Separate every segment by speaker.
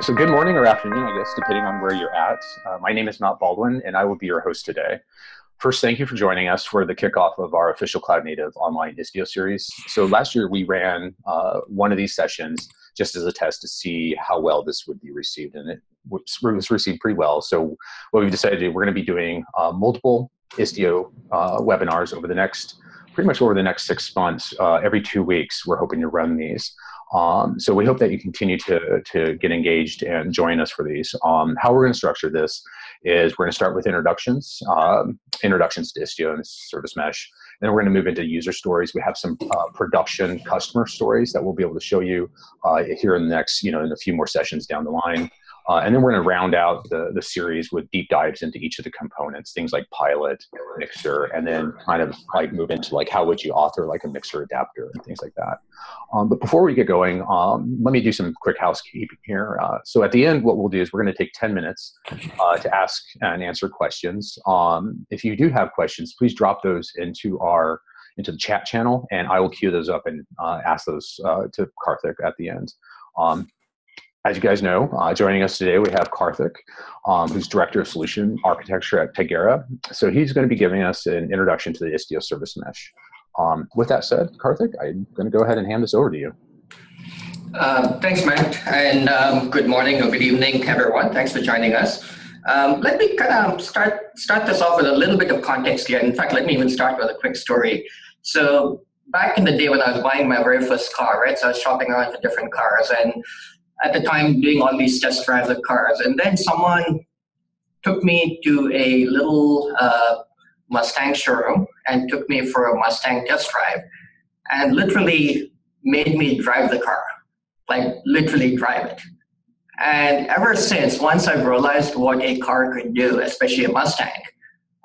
Speaker 1: So good morning or afternoon, I guess, depending on where you're at. My name is Matt Baldwin, and I will be your host today. First, thank you for joining us for the kickoff of our official Cloud Native online Istio series. So last year, we ran one of these sessions just as a test to see how well this would be received, and it was received pretty well. So what we've decided to do, we're going to be doing multiple Istio webinars pretty much over the next 6 months. Every 2 weeks, we're hoping to run these. So we hope that you continue to get engaged and join us for these. How we're going to structure this is we're going to start with introductions to Istio and Service Mesh. And then we're going to move into user stories. We have some production customer stories that we'll be able to show you here in the next, in a few more sessions down the line. And then we're going to round out the series with deep dives into each of the components, things like pilot, mixer, and then kind of like move into like how would you author like a mixer adapter and things like that. But before we get going, let me do some quick housekeeping here. So at the end, what we'll do is we're going to take 10 minutes to ask and answer questions. If you do have questions, please drop those into the chat channel, and I will queue those up and ask those to Karthik at the end. As you guys know, joining us today, we have Karthik, who's Director of Solution Architecture at Tegera. So he's going to be giving us an introduction to the Istio Service Mesh. With that said, Karthik, I'm going to go ahead and hand this over to you.
Speaker 2: Thanks, Matt, and good morning or good evening, everyone. Thanks for joining us. Let me kind of start this off with a little bit of context here. In fact, let me even start with a quick story. So back in the day when I was buying my very first car, right? So I was shopping around for different cars, and at the time doing all these test drives of cars. And then someone took me to a little Mustang showroom and took me for a Mustang test drive and literally made me drive the car, like literally drive it. And ever since, once I've realized what a car could do, especially a Mustang,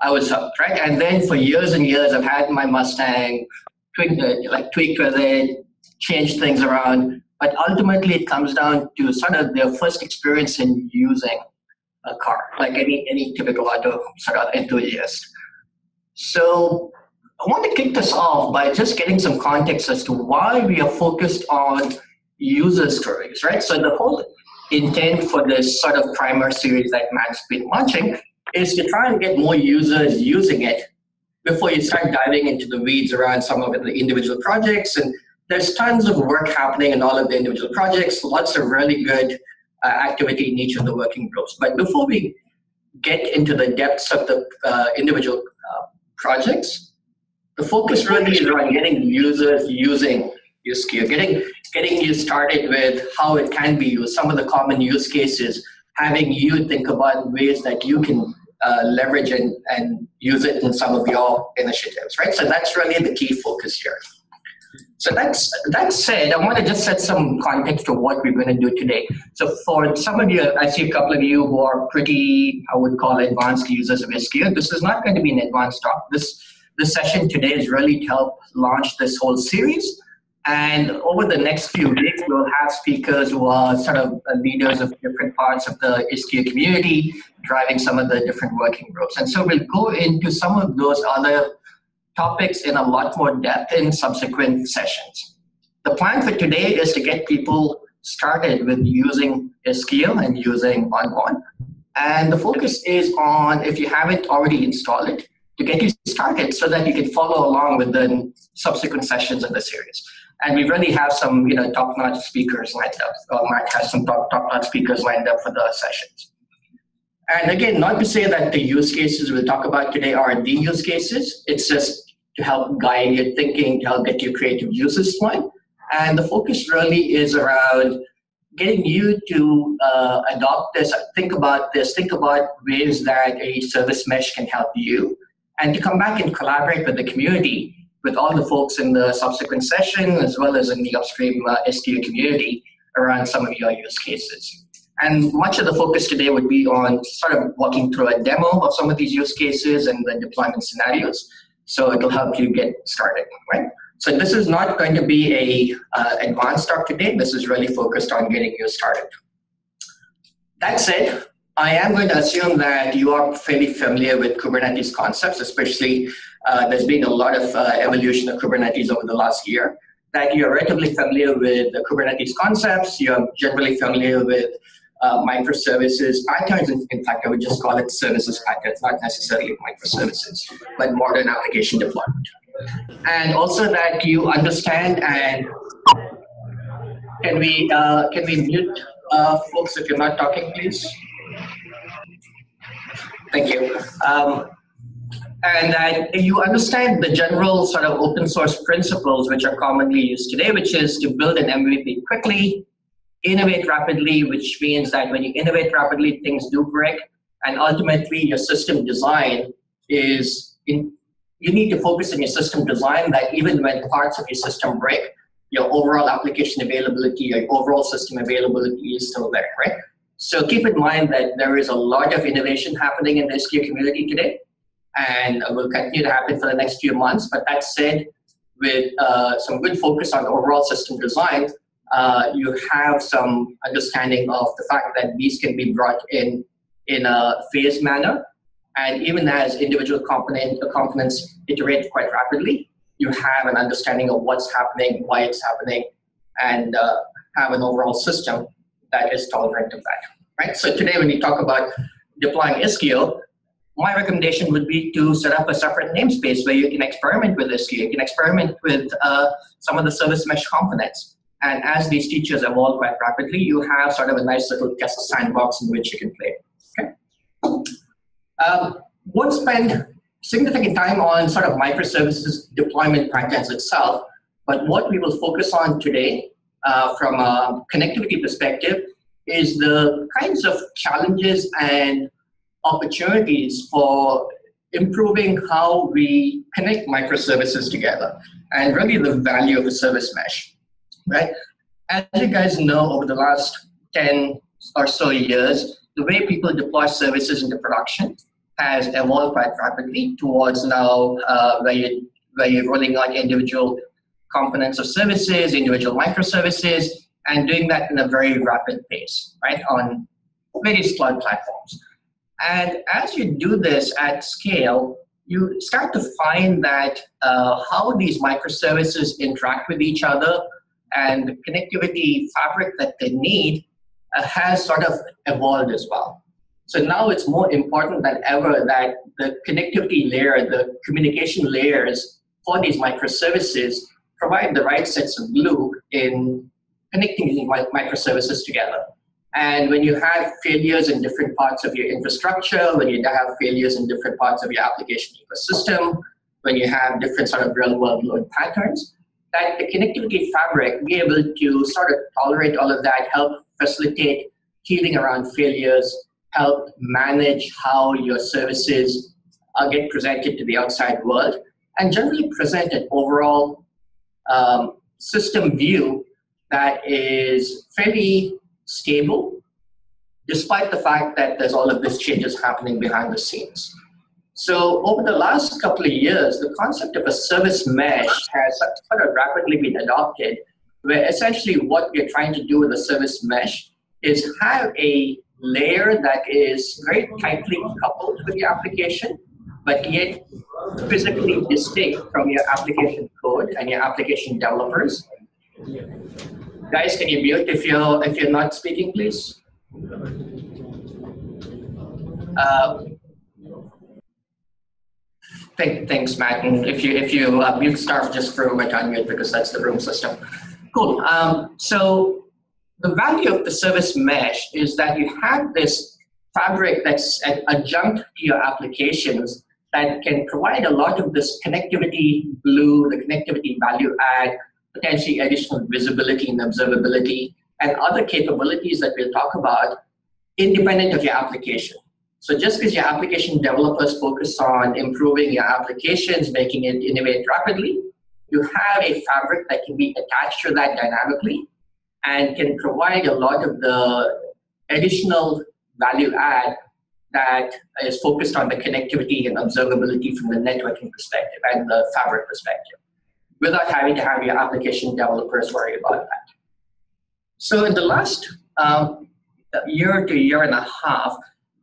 Speaker 2: I was hooked, right? And then for years and years, I've had my Mustang, tweaked with it, changed things around. But ultimately, it comes down to sort of their first experience in using a car, like any typical auto sort of enthusiast. So I want to kick this off by just getting some context as to why we are focused on user stories, right? So the whole intent for this sort of primer series that Matt's been launching is to try and get more users using it before you start diving into the weeds around some of the individual projects. And there's tons of work happening in all of the individual projects, lots of really good activity in each of the working groups. But before we get into the depths of the individual projects, the focus really is around getting users using Istio, getting you started with how it can be used, some of the common use cases, having you think about ways that you can leverage and use it in some of your initiatives, right? So that's really the key focus here. So that said, I want to just set some context to what we're going to do today. So for some of you, I see a couple of you who are pretty, I would call advanced users of Istio. This is not going to be an advanced talk. This session today is really to help launch this whole series. And over the next few weeks, we'll have speakers who are sort of leaders of different parts of the Istio community, driving some of the different working groups. And so we'll go into some of those other topics in a lot more depth in subsequent sessions. The plan for today is to get people started with using Istio and using Envoy. And the focus is on, if you haven't already installed it, to get you started so that you can follow along with the subsequent sessions of the series. And we really have some top-notch speakers lined up. Mark has some top-notch speakers lined up for the sessions. And again, not to say that the use cases we'll talk about today are the use cases. It's just to help guide your thinking, to help get your creative uses going. And the focus really is around getting you to adopt this, think about ways that a service mesh can help you, and to come back and collaborate with the community, with all the folks in the subsequent session, as well as in the upstream Istio community around some of your use cases. And much of the focus today would be on sort of walking through a demo of some of these use cases and the deployment scenarios. So it'll help you get started, right? So this is not going to be a advanced talk today. This is really focused on getting you started. That said, I am going to assume that you are fairly familiar with Kubernetes concepts, especially there's been a lot of evolution of Kubernetes over the last year, that you're relatively familiar with the Kubernetes concepts. You're generally familiar with microservices patterns. In fact, I would just call it services patterns, not necessarily microservices, but modern application deployment. And also that you understand, and can we mute folks if you're not talking, please? Thank you. And that you understand the general sort of open source principles which are commonly used today, which is to build an MVP quickly, innovate rapidly, which means that when you innovate rapidly, things do break. And ultimately, your system design is, you need to focus on your system design that even when parts of your system break, your overall application availability, your overall system availability is still there, right? So keep in mind that there is a lot of innovation happening in the Istio community today, and will continue to happen for the next few months. But that said, with some good focus on overall system design, you have some understanding of the fact that these can be brought in a phased manner. And even as individual components iterate quite rapidly, you have an understanding of what's happening, why it's happening, and have an overall system that is tolerant of that, right? So today when we talk about deploying Istio, my recommendation would be to set up a separate namespace where you can experiment with Istio. You can experiment with some of the service mesh components. And as these features evolve quite rapidly, you have sort of a nice little test sandbox in which you can play. Okay. Won't spend significant time on sort of microservices deployment patterns itself, but what we will focus on today from a connectivity perspective is the kinds of challenges and opportunities for improving how we connect microservices together, and really the value of a service mesh, right? As you guys know, over the last 10 or so years, the way people deploy services into production has evolved quite rapidly towards now where you're rolling out individual components of services, individual microservices, and doing that in a very rapid pace, right, on various cloud platforms. And as you do this at scale, you start to find that how these microservices interact with each other and the connectivity fabric that they need has sort of evolved as well. So now it's more important than ever that the connectivity layer, the communication layers for these microservices provide the right sets of glue in connecting these microservices together. And when you have failures in different parts of your infrastructure, when you have failures in different parts of your application ecosystem, when you have different sort of real-world load patterns, that the connectivity fabric be able to sort of tolerate all of that, help facilitate healing around failures, help manage how your services get presented to the outside world, and generally present an overall system view that is fairly stable, despite the fact that there's all of these changes happening behind the scenes. So over the last couple of years, the concept of a service mesh has sort of rapidly been adopted, where essentially what we're trying to do with a service mesh is have a layer that is very tightly coupled with your application, but yet physically distinct from your application code and your application developers. Guys, can you mute if you're not speaking, please? Thanks, Matt. And if you mute staff, just remember to unmute because that's the room system. Cool. So the value of the service mesh is that you have this fabric that's an adjunct to your applications that can provide a lot of this connectivity glue, the connectivity value add, potentially additional visibility and observability, and other capabilities that we'll talk about independent of your application. So just because your application developers focus on improving your applications, making it innovate rapidly, you have a fabric that can be attached to that dynamically and can provide a lot of the additional value add that is focused on the connectivity and observability from the networking perspective and the fabric perspective, without having to have your application developers worry about that. So in the last year to year and a half,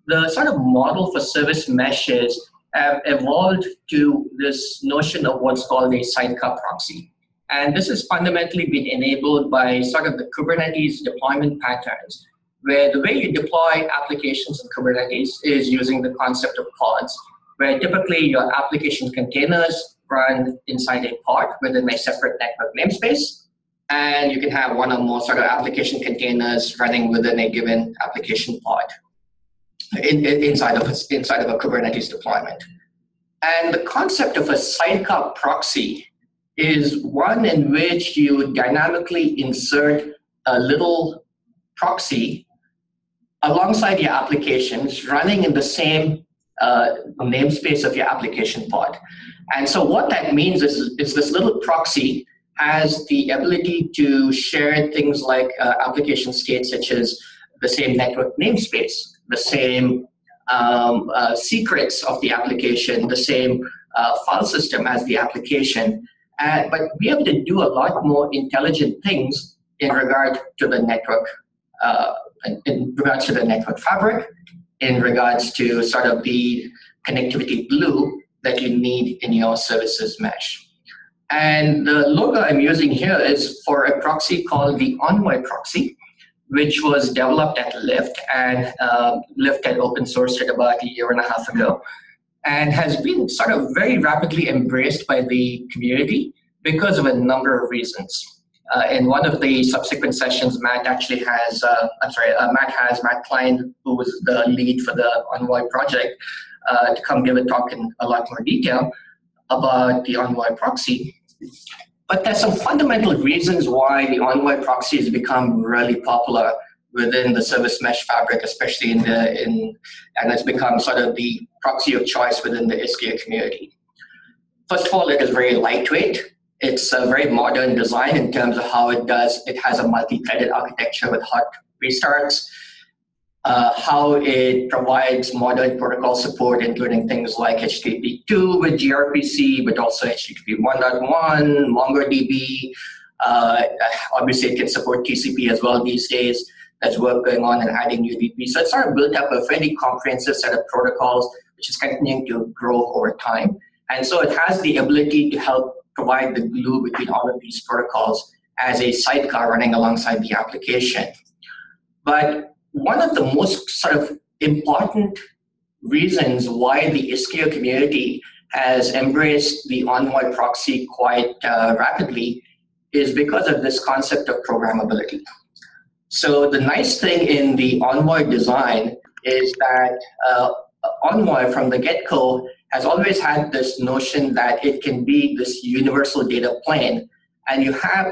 Speaker 2: the sort of model for service meshes have evolved to this notion of what's called a sidecar proxy. And this has fundamentally been enabled by sort of the Kubernetes deployment patterns, where the way you deploy applications in Kubernetes is using the concept of pods, where typically your application containers run inside a pod within a separate network namespace, and you can have one or more sort of application containers running within a given application pod inside of a Kubernetes deployment. And the concept of a sidecar proxy is one in which you dynamically insert a little proxy alongside your applications running in the same namespace of your application pod. And so what that means is this little proxy has the ability to share things like application states such as the same network namespace, the same secrets of the application, the same file system as the application, but be able to do a lot more intelligent things in regard to the network, in regards to the network fabric, in regards to sort of the connectivity glue that you need in your services mesh. And the logo I'm using here is for a proxy called the Envoy proxy, which was developed at Lyft, and Lyft had open sourced it about a year and a half ago, and has been sort of very rapidly embraced by the community because of a number of reasons. In one of the subsequent sessions, Matt actually has, Matt Klein, who was the lead for the Envoy project, to come give a talk in a lot more detail about the Envoy proxy. But there's some fundamental reasons why the Envoy proxy has become really popular within the service mesh fabric, especially and it's become sort of the proxy of choice within the Istio community. First of all, it is very lightweight. It's a very modern design in terms of how it does. It has a multi-threaded architecture with hot restarts. How it provides modern protocol support, including things like HTTP 2 with gRPC, but also HTTP 1.1, MongoDB. Obviously, it can support TCP as well these days. There's work going on in adding UDP. So it's sort of built up a fairly comprehensive set of protocols, which is continuing to grow over time. And so it has the ability to help provide the glue between all of these protocols as a sidecar running alongside the application. But one of the most sort of important reasons why the Istio community has embraced the Envoy proxy quite rapidly is because of this concept of programmability. So the nice thing in the Envoy design is that Envoy from the get-go has always had this notion that it can be this universal data plane, and you have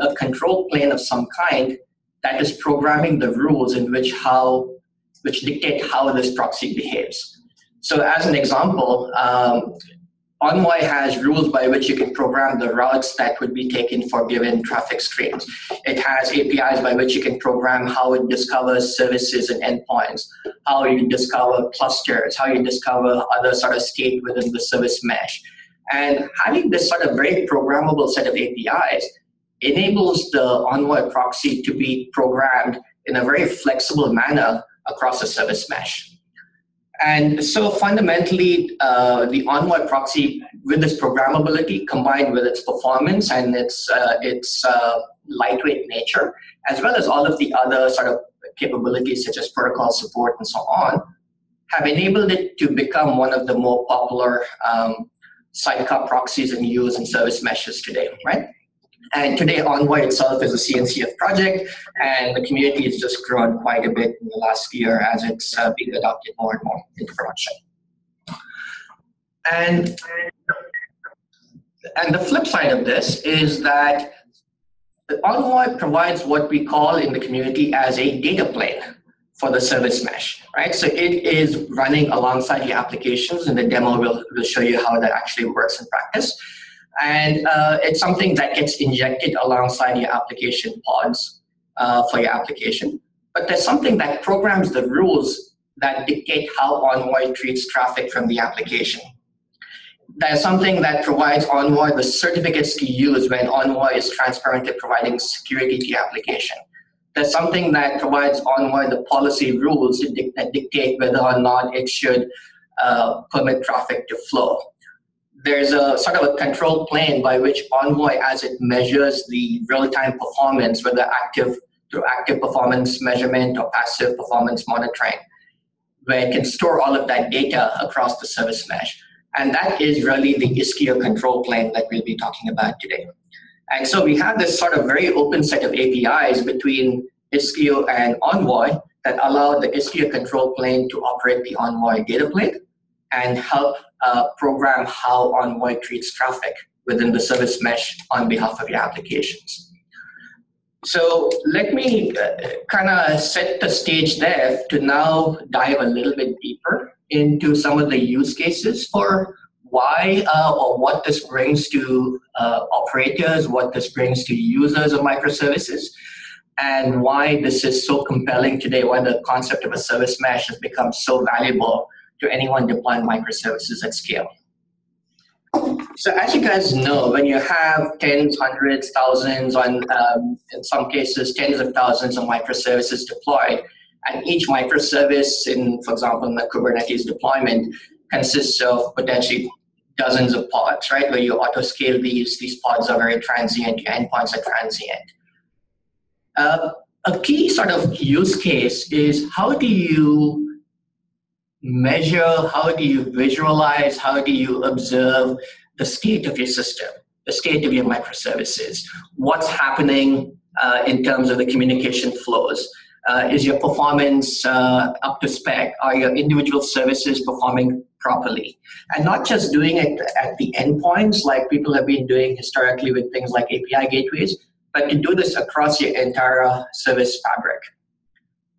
Speaker 2: a control plane of some kind that is programming the rules in which dictate how this proxy behaves. So as an example, Envoy has rules by which you can program the routes that would be taken for given traffic streams. It has APIs by which you can program how it discovers services and endpoints, how you discover clusters, how you discover other sort of state within the service mesh. And having this sort of very programmable set of APIs enables the Envoy proxy to be programmed in a very flexible manner across the service mesh. And so fundamentally, the Envoy proxy, with its programmability combined with its performance and its lightweight nature, as well as all of the other sort of capabilities such as protocol support and so on, have enabled it to become one of the more popular sidecar proxies in use in service meshes today, right? And today, Envoy itself is a CNCF project, and the community has just grown quite a bit in the last year as it's being adopted more and more into production. And the flip side of this is that Envoy provides what we call in the community as a data plane for the service mesh, right? So it is running alongside the applications, and the demo will show you how that actually works in practice. And it's something that gets injected alongside your application pods for your application. But there's something that programs the rules that dictate how Envoy treats traffic from the application. There's something that provides Envoy the certificates to use when Envoy is transparent at providing security to your application. There's something that provides Envoy the policy rules that dictate whether or not it should permit traffic to flow. There's a sort of a control plane by which Envoy, as it measures the real-time performance, whether active through active performance measurement or passive performance monitoring, where it can store all of that data across the service mesh. And that is really the Istio control plane that we'll be talking about today. And so we have this sort of very open set of APIs between Istio and Envoy that allow the Istio control plane to operate the Envoy data plane and help program how Envoy treats traffic within the service mesh on behalf of your applications. So let me kind of set the stage there to now dive a little bit deeper into some of the use cases for why or what this brings to operators, what this brings to users of microservices, and why this is so compelling today, why the concept of a service mesh has become so valuable to anyone deploying microservices at scale. So as you guys know, when you have tens, hundreds, thousands, in some cases, tens of thousands of microservices deployed, and each microservice, for example, in the Kubernetes deployment, consists of potentially dozens of pods, right? Where you auto-scale these pods are very transient, your endpoints are transient. A key sort of use case is how do you measure, how do you visualize, how do you observe the state of your system, the state of your microservices, what's happening in terms of the communication flows. Is your performance up to spec? Are your individual services performing properly? And not just doing it at the endpoints like people have been doing historically with things like API gateways, but to do this across your entire service fabric.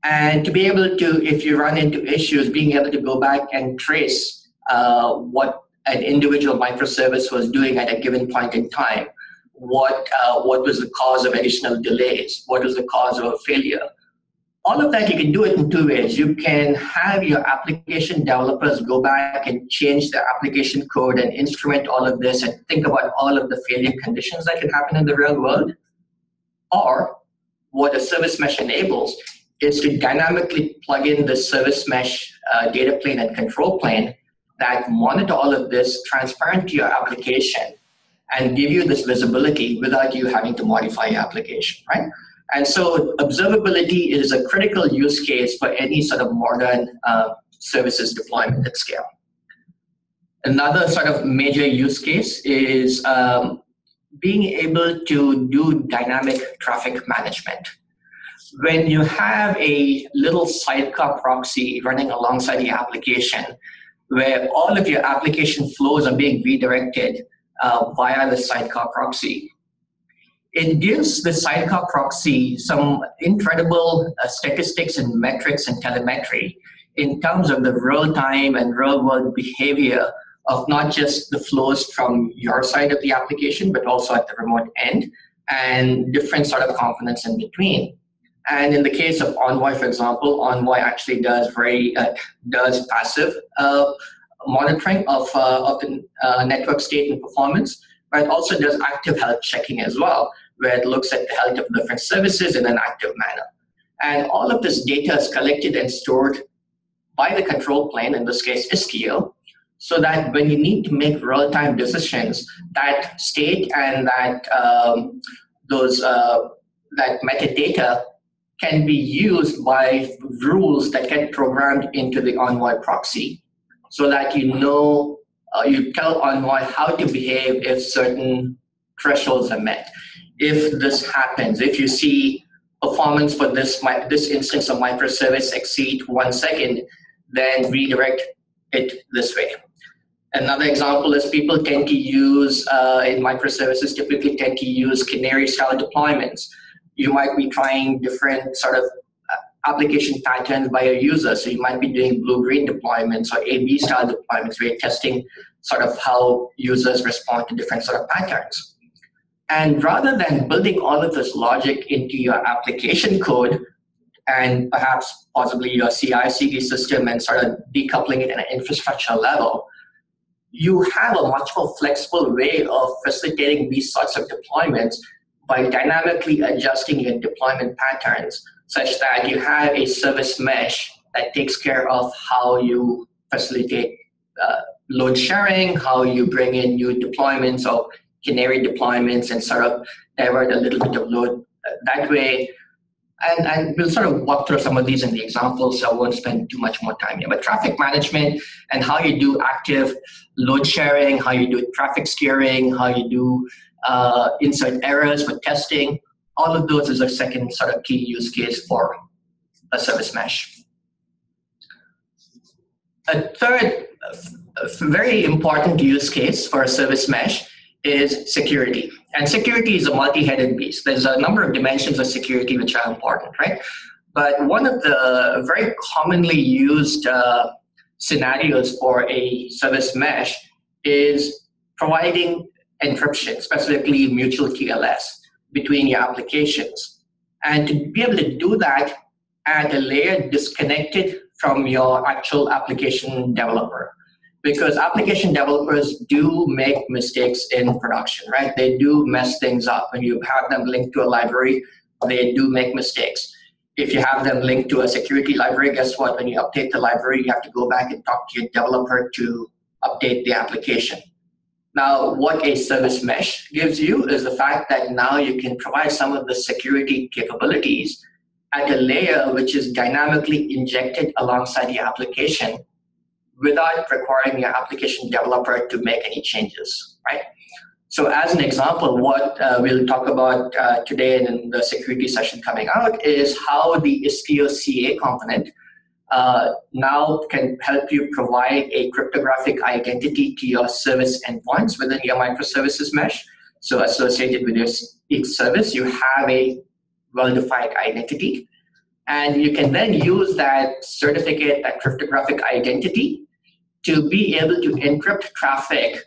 Speaker 2: And to be able to, if you run into issues, being able to go back and trace what an individual microservice was doing at a given point in time. What was the cause of additional delays? What was the cause of a failure? All of that, you can do it in two ways. You can have your application developers go back and change the application code and instrument all of this and think about all of the failure conditions that can happen in the real world. Or what a service mesh enables is to dynamically plug in the service mesh data plane and control plane that monitor all of this transparent to your application and give you this visibility without you having to modify your application, right? And so observability is a critical use case for any sort of modern services deployment at scale. Another sort of major use case is being able to do dynamic traffic management. When you have a little sidecar proxy running alongside your application, where all of your application flows are being redirected via the sidecar proxy, it gives the sidecar proxy some incredible statistics and metrics and telemetry in terms of the real-time and real-world behavior of not just the flows from your side of the application, but also at the remote end, and different sort of components in between. And in the case of Envoy, for example, Envoy actually does passive monitoring of the network state and performance, but it also does active health checking as well, where it looks at the health of different services in an active manner. And all of this data is collected and stored by the control plane, in this case Istio, so that when you need to make real-time decisions, that state and that metadata can be used by rules that get programmed into the Envoy proxy, so that you know, you tell Envoy how to behave if certain thresholds are met. If this happens, if you see performance for this instance of microservice exceed 1 second, then redirect it this way. Another example is people tend to use, in microservices, typically tend to use canary-style deployments. You might be trying different sort of application patterns by your user. So you might be doing blue-green deployments or A/B style deployments where you're testing sort of how users respond to different sort of patterns. And rather than building all of this logic into your application code and perhaps possibly your CI/CD system and sort of decoupling it at an infrastructure level, you have a much more flexible way of facilitating these sorts of deployments by dynamically adjusting your deployment patterns such that you have a service mesh that takes care of how you facilitate load sharing, how you bring in new deployments or canary deployments and sort of divert a little bit of load that way. And we'll sort of walk through some of these in the examples, so I won't spend too much more time here. But traffic management and how you do active load sharing, how you do traffic steering, how you do insert errors for testing, all of those is a second sort of key use case for a service mesh. A third very important use case for a service mesh is security. And security is a multi-headed beast. There's a number of dimensions of security which are important, right? But one of the very commonly used scenarios for a service mesh is providing encryption, specifically mutual TLS, between your applications. And to be able to do that at a layer disconnected from your actual application developer. Because application developers do make mistakes in production, right? They do mess things up. When you have them linked to a library, they do make mistakes. If you have them linked to a security library, guess what? When you update the library, you have to go back and talk to your developer to update the application. Now, what a service mesh gives you is the fact that now you can provide some of the security capabilities at a layer which is dynamically injected alongside your application without requiring your application developer to make any changes, right? So as an example, what we'll talk about today and in the security session coming out is how the Istio CA component now can help you provide a cryptographic identity to your service endpoints within your microservices mesh. So associated with each service, you have a well-defined identity. And you can then use that certificate, that cryptographic identity, to be able to encrypt traffic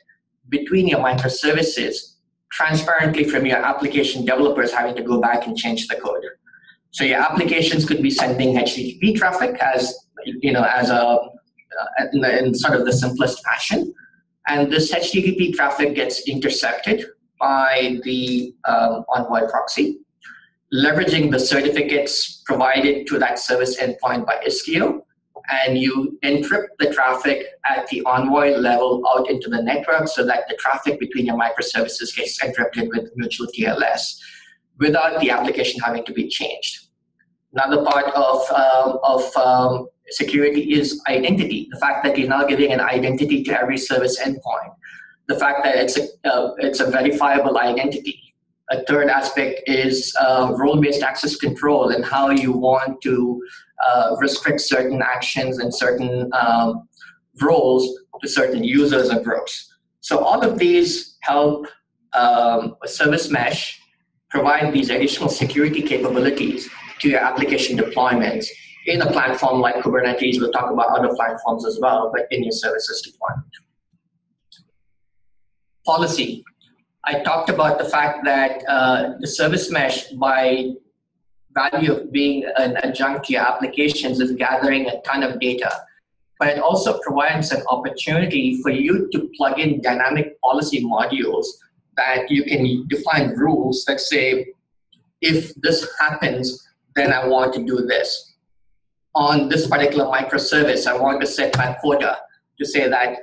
Speaker 2: between your microservices transparently from your application developers having to go back and change the code. So your applications could be sending HTTP traffic as you know, as a in sort of the simplest fashion, and this HTTP traffic gets intercepted by the Envoy proxy, leveraging the certificates provided to that service endpoint by Istio, and you encrypt the traffic at the Envoy level out into the network so that the traffic between your microservices gets encrypted with mutual TLS without the application having to be changed. Another part of security is identity, the fact that you're now giving an identity to every service endpoint, the fact that it's a verifiable identity. A third aspect is role-based access control and how you want to restrict certain actions and certain roles to certain users or groups. So all of these help a service mesh provide these additional security capabilities to your application deployments in a platform like Kubernetes. We'll talk about other platforms as well, but in your services deployment. Policy. I talked about the fact that the service mesh, by value of being an adjunct to your applications, is gathering a ton of data. But it also provides an opportunity for you to plug in dynamic policy modules that you can define rules that say, if this happens, then I want to do this. On this particular microservice, I want to set my quota to say that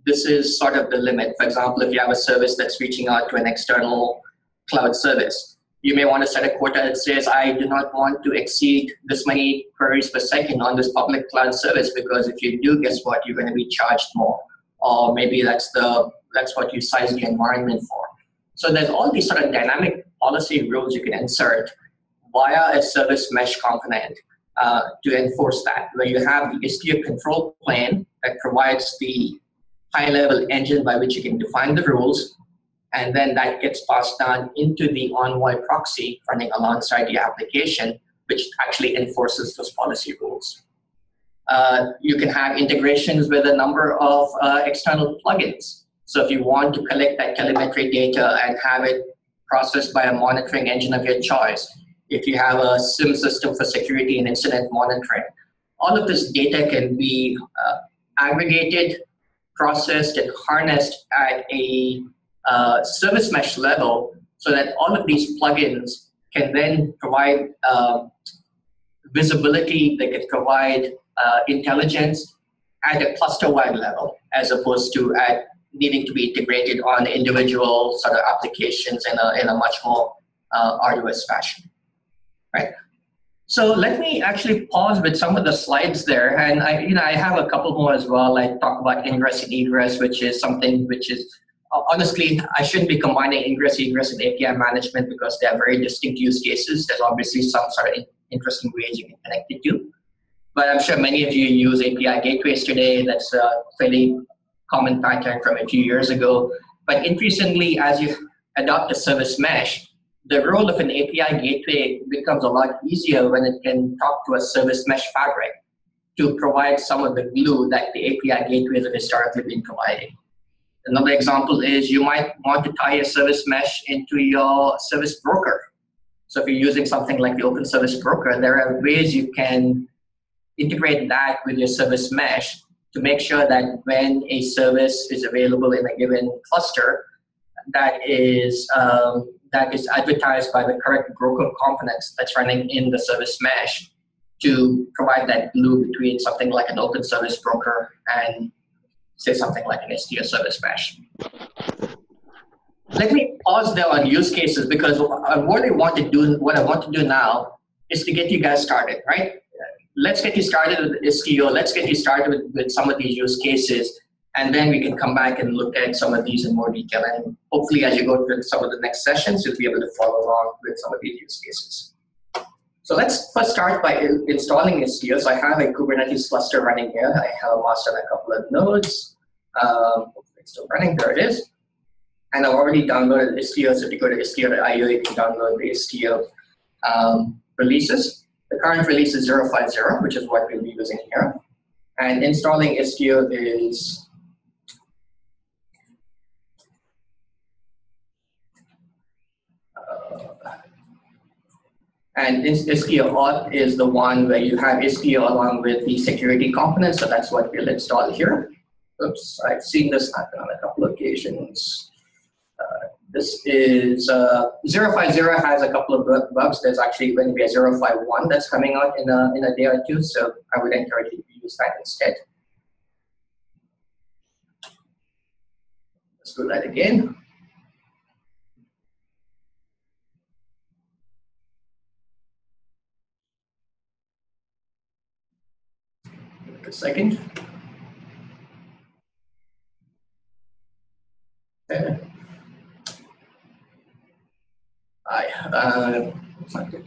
Speaker 2: this is sort of the limit. For example, if you have a service that's reaching out to an external cloud service, you may want to set a quota that says, I do not want to exceed this many queries per second on this public cloud service, because if you do, guess what? You're going to be charged more. Or maybe that's what you size the environment for. So there's all these sort of dynamic policy rules you can insert via a service mesh component to enforce that, where you have the Istio control plane that provides the high-level engine by which you can define the rules, and then that gets passed down into the Envoy proxy running alongside your application, which actually enforces those policy rules. You can have integrations with a number of external plugins. So if you want to collect that telemetry data and have it processed by a monitoring engine of your choice, if you have a SIM system for security and incident monitoring, all of this data can be aggregated, processed, and harnessed at a service mesh level, so that all of these plugins can then provide visibility, they can provide intelligence at a cluster-wide level, as opposed to at needing to be integrated on individual sort of applications in a much more arduous fashion, right? So let me actually pause with some of the slides there, and I have a couple more as well. I talk about ingress and egress, which is something which is honestly, I shouldn't be combining ingress, egress, and API management because they are very distinct use cases. There's obviously some sort of interesting ways you can connect it to. But I'm sure many of you use API gateways today. That's a fairly common pattern from a few years ago. But increasingly, as you adopt a service mesh, the role of an API gateway becomes a lot easier when it can talk to a service mesh fabric to provide some of the glue that the API gateways have historically been providing. Another example is you might want to tie a service mesh into your service broker. So if you're using something like the Open Service Broker, there are ways you can integrate that with your service mesh to make sure that when a service is available in a given cluster, that is advertised by the correct broker components that's running in the service mesh to provide that glue between something like an Open Service Broker and say something like an Istio service mesh. Let me pause there on use cases because what I want to do now is to get you guys started, right? Let's get you started with Istio. Let's get you started with some of these use cases, and then we can come back and look at some of these in more detail. And hopefully, as you go through some of the next sessions, you'll be able to follow along with some of these use cases. So let's first start by installing Istio. So I have a Kubernetes cluster running here. I have a master and a couple of nodes. It's still running. There it is. And I've already downloaded Istio. So if you go to istio.io, you can download the Istio releases. The current release is 0.50, which is what we'll be using here. And installing Istio is and Istio auth is the one where you have Istio along with the security components. So that's what we'll install here. Oops, I've seen this happen on a couple of occasions. This is 0.50 has a couple of bugs. There's actually going to be a 0.51 that's coming out in a day or two. So I would encourage you to use that instead. Let's do that again. Give it a second. Okay. It's not good.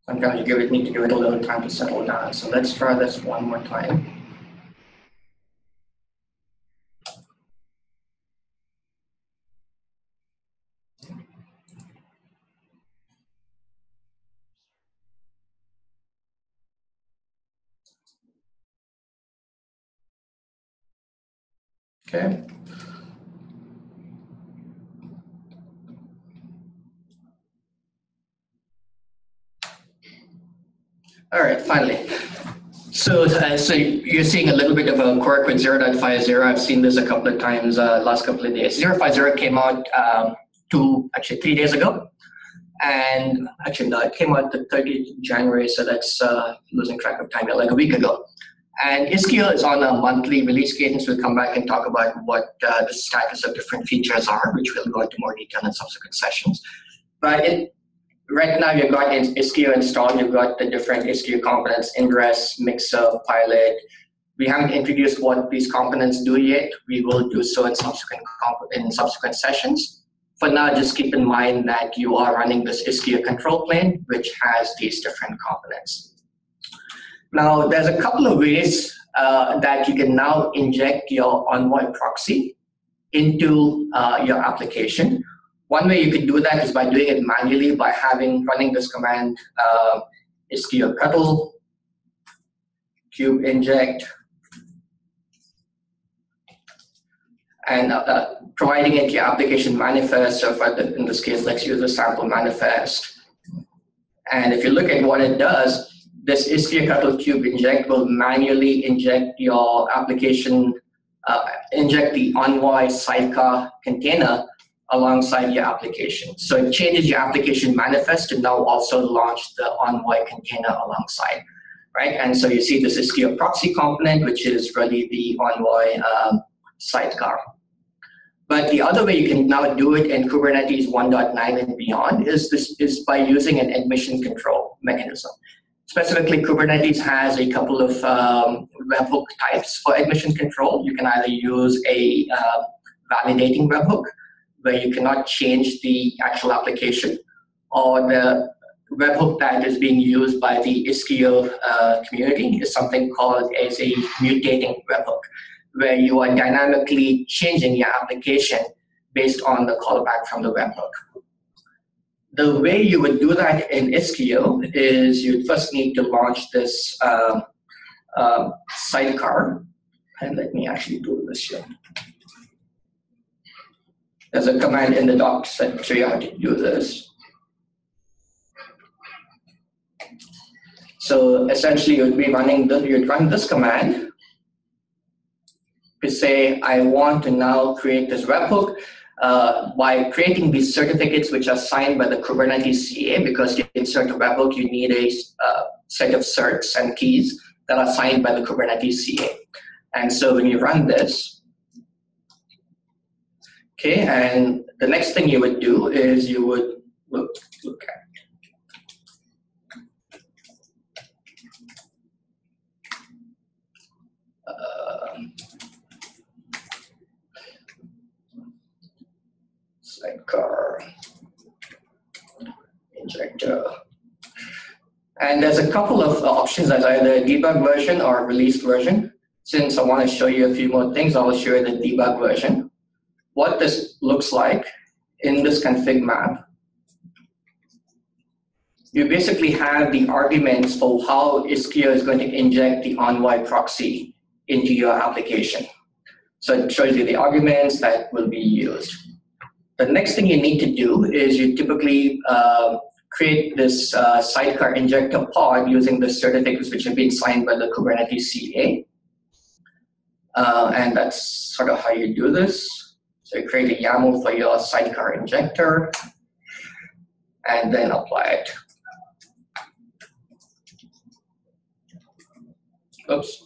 Speaker 2: Sometimes you need to give it a little time to settle down. So let's try this one more time. Okay. All right, finally. So you're seeing a little bit of a quirk with 0.50. I've seen this a couple of times last couple of days. 0.50 came out 3 days ago. And actually, no, it came out the 30th of January, so that's losing track of time, like a week ago. And Istio is on a monthly release cadence. We'll come back and talk about what the status of different features are, which we'll go into more detail in subsequent sessions. But right now, you've got Istio installed. You've got the different Istio components, ingress, mixer, pilot. We haven't introduced what these components do yet. We will do so in subsequent sessions. For now, just keep in mind that you are running this Istio control plane, which has these different components. Now, there's a couple of ways that you can now inject your Envoy proxy into your application. One way you can do that is by doing it manually by running this command, Istio cuttle, kube inject, and providing it your application manifest. So in this case, let's use a sample manifest. And if you look at what it does, this Istio cuttle kube inject will manually inject your application, inject the Envoy sidecar container alongside your application. So it changes your application manifest to now also launch the Envoy container alongside. right? And so you see this Istio proxy component, which is really the Envoy sidecar. But the other way you can now do it in Kubernetes 1.9 and beyond is by using an admission control mechanism. Specifically, Kubernetes has a couple of webhook types for admission control. You can either use a validating webhook, where you cannot change the actual application, or the webhook that is being used by the Istio community is something called as a mutating webhook, where you are dynamically changing your application based on the callback from the webhook. The way you would do that in Istio is you'd first need to launch this sidecar. And let me actually do this here. There's a command in the docs that shows you how to do this. So essentially, you'd run this command to say, I want to now create this webhook by creating these certificates which are signed by the Kubernetes CA, because to insert a webhook, you need a set of certs and keys that are signed by the Kubernetes CA. And so when you run this, okay, and the next thing you would do is you would look at sidecar injector. And there's a couple of options. There's either a debug version or a released version. Since I want to show you a few more things, I will show you the debug version. What this looks like in this config map, you basically have the arguments for how Istio is going to inject the Envoy proxy into your application. So it shows you the arguments that will be used. The next thing you need to do is you typically create this sidecar injector pod using the certificates which have been signed by the Kubernetes CA. And that's sort of how you do this. So you create a YAML for your sidecar injector and then apply it. Oops.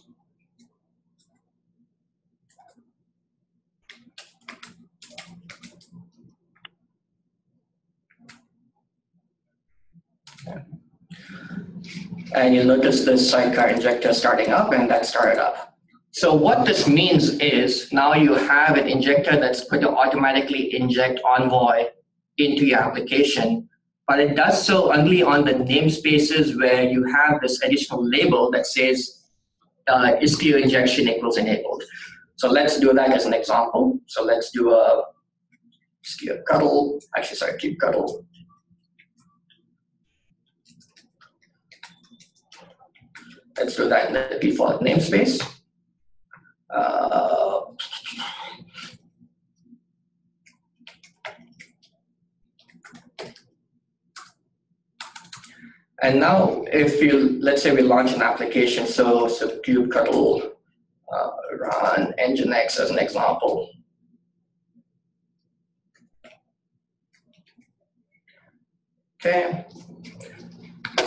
Speaker 2: And you'll notice this sidecar injector starting up, and that started up. So what this means is now you have an injector that's going to automatically inject Envoy into your application, but it does so only on the namespaces where you have this additional label that says Istio injection equals enabled. So let's do that as an example. So let's do a Istio cuddle, actually, sorry, keep cuddle. Let's do that in the default namespace. And now, if you, let's say we launch an application, so kubectl run Nginx as an example. Okay.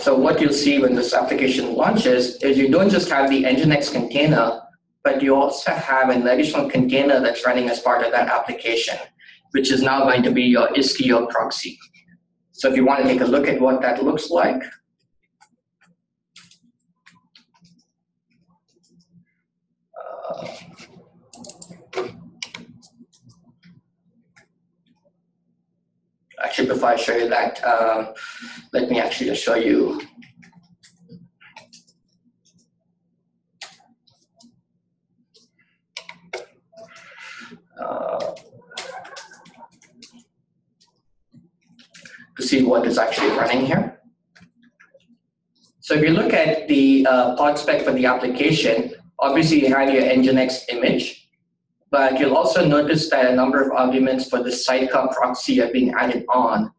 Speaker 2: So what you'll see when this application launches is you don't just have the Nginx container, but you also have an additional container that's running as part of that application, which is now going to be your Istio proxy. So if you want to take a look at what that looks like, actually, before I show you that, let me actually just show you. To see what is actually running here. So if you look at the pod spec for the application, obviously you have your Nginx image, but you'll also notice that a number of arguments for the Sidecar Proxy are being added on,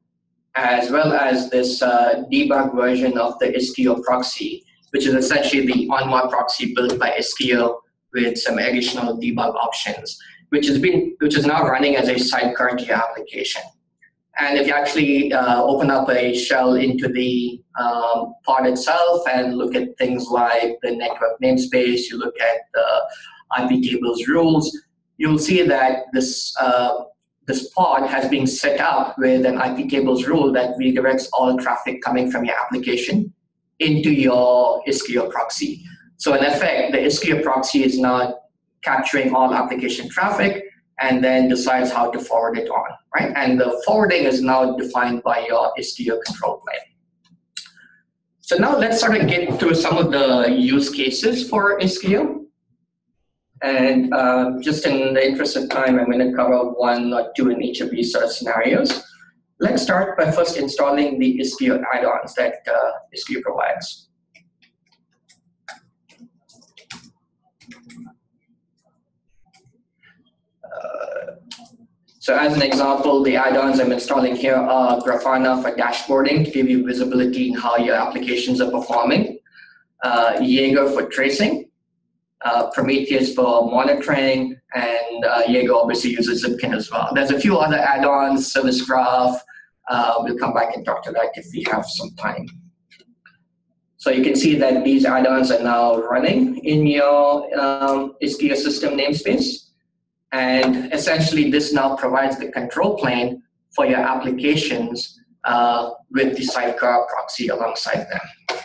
Speaker 2: as well as this debug version of the Istio proxy, which is essentially the Envoy proxy built by Istio with some additional debug options, which is now running as a sidecar to your application. And if you actually open up a shell into the pod itself and look at things like the network namespace, you look at the IP tables rules, you'll see that this pod has been set up with an IP tables rule that redirects all traffic coming from your application into your Istio proxy. So in effect, the Istio proxy is now capturing all application traffic and then decides how to forward it on, right? And the forwarding is now defined by your Istio control plane. So now let's sort of get through some of the use cases for Istio. And just in the interest of time, I'm going to cover one or two in each of these sort of scenarios. Let's start by first installing the Istio add-ons that Istio provides. So as an example, the add-ons I'm installing here are Grafana for dashboarding to give you visibility in how your applications are performing, Jaeger for tracing, Prometheus for monitoring, and Jaeger obviously uses Zipkin as well. There's a few other add-ons, Service Graph. We'll come back and talk to that if we have some time. So you can see that these add-ons are now running in your Istio system namespace. And essentially, this now provides the control plane for your applications with the Sidecar Proxy alongside them.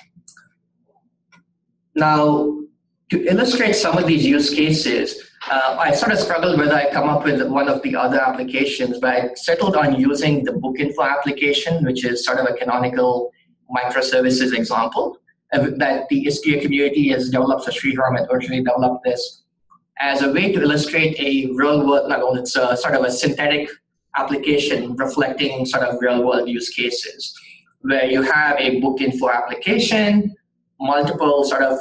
Speaker 2: Now, to illustrate some of these use cases, I sort of struggled whether I come up with one of the other applications, but I settled on using the book info application, which is sort of a canonical microservices example that the Istio community has developed. So Sriram had originally developed this as a way to illustrate a real-world, it's a sort of a synthetic application reflecting sort of real-world use cases, where you have a book info application, multiple sort of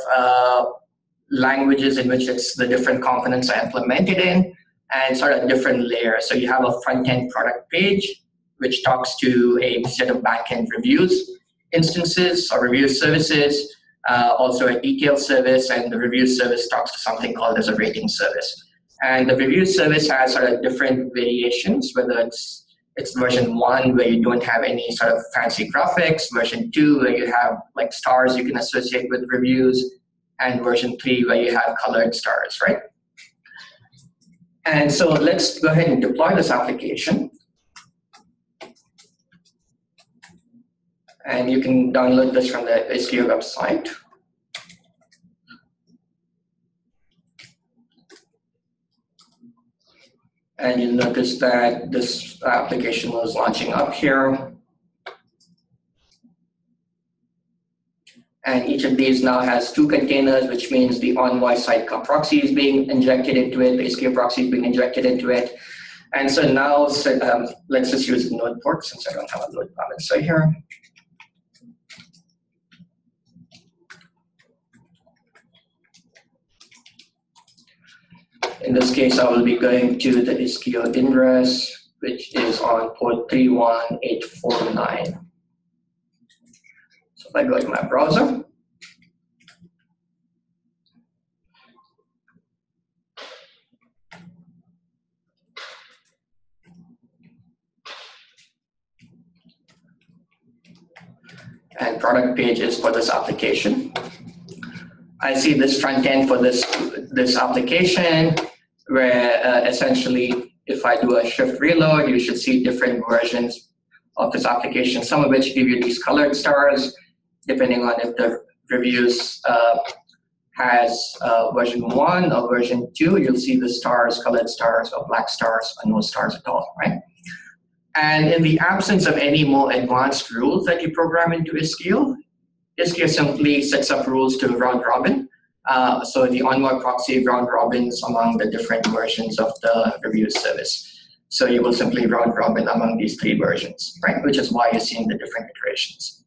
Speaker 2: languages in which the different components are implemented in, and sort of different layers. So you have a front-end product page, which talks to a set of back-end reviews instances or review services, also a detail service, and the review service talks to something called as a rating service. And the review service has sort of different variations, whether it's version 1 where you don't have any sort of fancy graphics, version 2 where you have like stars you can associate with reviews, and version 3 where you have colored stars, right? And so let's go ahead and deploy this application. And you can download this from the Istio website. And you'll notice that this application was launching up here. And each of these now has 2 containers, which means the Envoy Sidecar Proxy is being injected into it, the Istio Proxy is being injected into it. And so now, let's just use the node port since I don't have a load balancer here. In this case, I will be going to the Istio ingress, which is on port 31849. So if I go to my browser, and product page is for this application. I see this front end for this application, where essentially, if I do a shift reload, you should see different versions of this application, some of which give you these colored stars, depending on if the reviews has version 1 or version 2, you'll see the stars, colored stars, or black stars, or no stars at all, right? And in the absence of any more advanced rules that you program into Istio, Istio simply sets up rules to round robin. So the Envoy proxy round robins among the different versions of the review service. So you will simply round robin among these 3 versions, right? Which is why you're seeing the different iterations.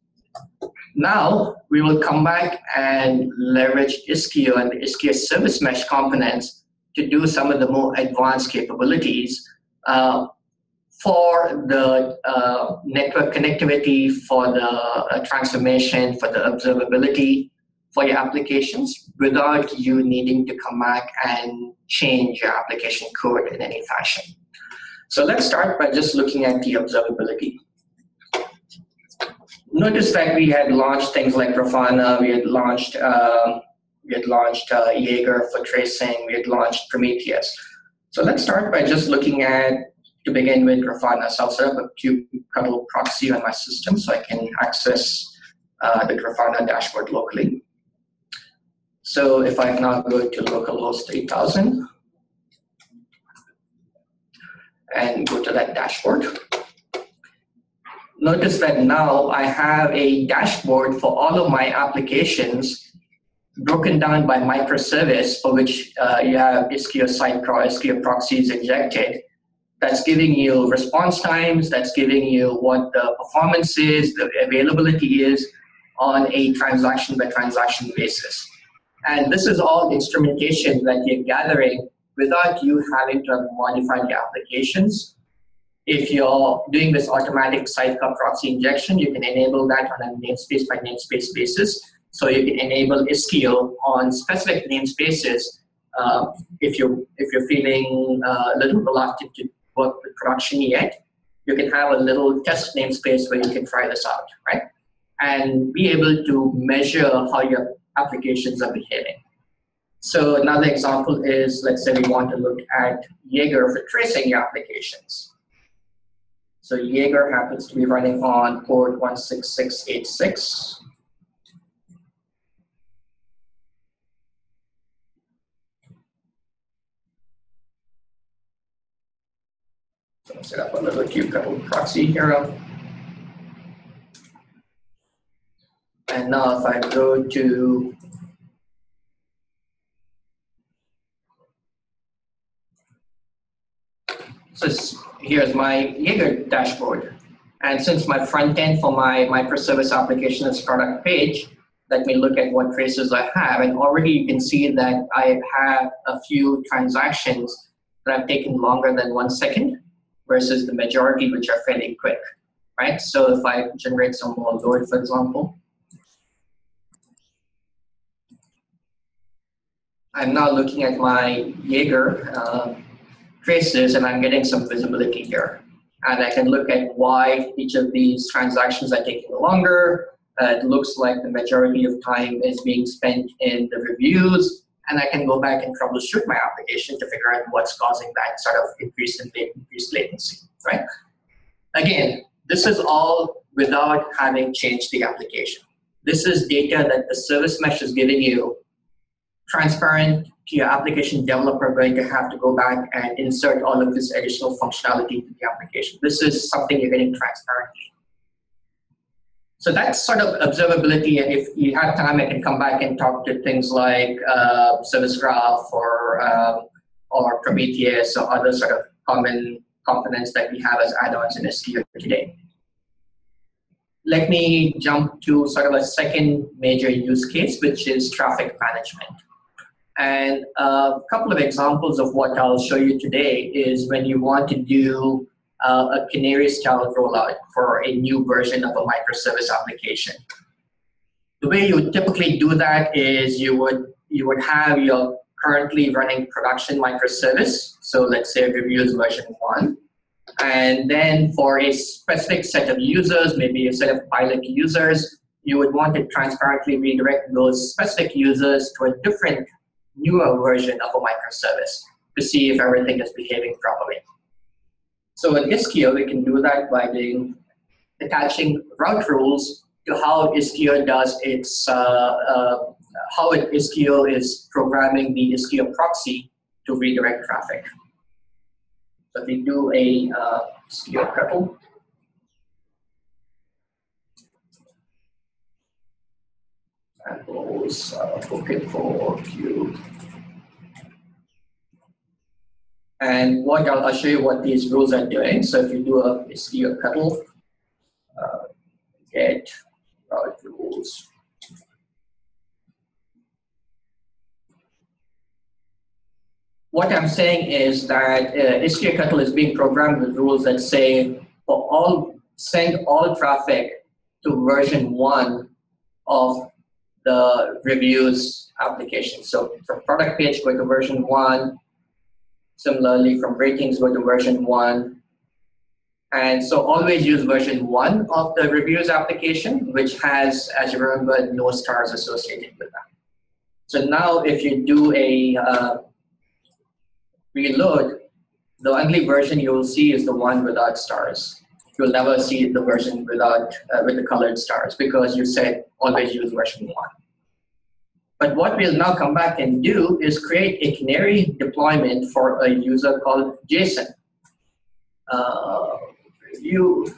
Speaker 2: Now we will come back and leverage Istio and the Istio service mesh components to do some of the more advanced capabilities for the network connectivity, for the transformation, for the observability for your applications without you needing to come back and change your application code in any fashion. So let's start by just looking at the observability. Notice that we had launched things like Grafana, we had launched Jaeger for tracing, we had launched Prometheus. So let's start by just looking at, to begin with, Grafana. So I'll set up a Kubernetes proxy on my system so I can access the Grafana dashboard locally. So if I now go to localhost 8000 and go to that dashboard, notice that now I have a dashboard for all of my applications broken down by microservice, for which you have Istio Sidecar, Istio Proxies injected. That's giving you response times, that's giving you what the performance is, the availability is on a transaction by transaction basis. And this is all instrumentation that you're gathering without you having to modify the applications. If you're doing this automatic Sidecar Proxy injection, you can enable that on a namespace by namespace basis. So you can enable Istio on specific namespaces if you're feeling a little reluctant to work with production yet. You can have a little test namespace where you can try this out, right? And be able to measure how your applications are behaving. So another example is, let's say we want to look at Jaeger for tracing your applications. So Jaeger happens to be running on port 16686. So I'll set up a little Kubernetes proxy here. And now if I go to here's my Jaeger dashboard. And since my front end for my microservice application is product page, let me look at what traces I have. And already you can see that I have a few transactions that have taken longer than 1 second versus the majority which are fairly quick, right? So if I generate some more load, for example, I'm now looking at my Jaeger traces and I'm getting some visibility here. And I can look at why each of these transactions are taking longer. It looks like the majority of time is being spent in the reviews. And I can go back and troubleshoot my application to figure out what's causing that sort of increased latency, right? Again, this is all without having changed the application. This is data that the service mesh is giving you, transparent to your application developer going to have to go back and insert all of this additional functionality to the application. This is something you're getting transparently. So that's sort of observability, and if you have time, I can come back and talk to things like Service Graph or Prometheus or other sort of common components that we have as add-ons in Istio today. Let me jump to sort of a second major use case, which is traffic management. And a couple of examples of what I'll show you today is when you want to do a canary-style rollout for a new version of a microservice application. The way you would typically do that is you would have your currently running production microservice. So let's say reviews version 1. And then for a specific set of users, maybe a set of pilot users, you would want to transparently redirect those specific users to a different, newer version of a microservice to see if everything is behaving properly. So in Istio, we can do that by attaching route rules to how Istio does its, Istio is programming the Istio proxy to redirect traffic. So if we do a Istio couple, samples, looking for Q. And I'll show you what these rules are doing. So if you do a Istio couple, get route rules. What I'm saying is that Istio couple is being programmed with rules that say send all traffic to version 1 of the reviews application. So from product page, go to version 1. Similarly, from ratings, go to version 1. And so always use version 1 of the reviews application, which has, as you remember, no stars associated with that. So now if you do a reload, the only version you will see is the one without stars. You'll never see the version without with the colored stars because you said always use version 1. But what we'll now come back and do is create a canary deployment for a user called Jason. Review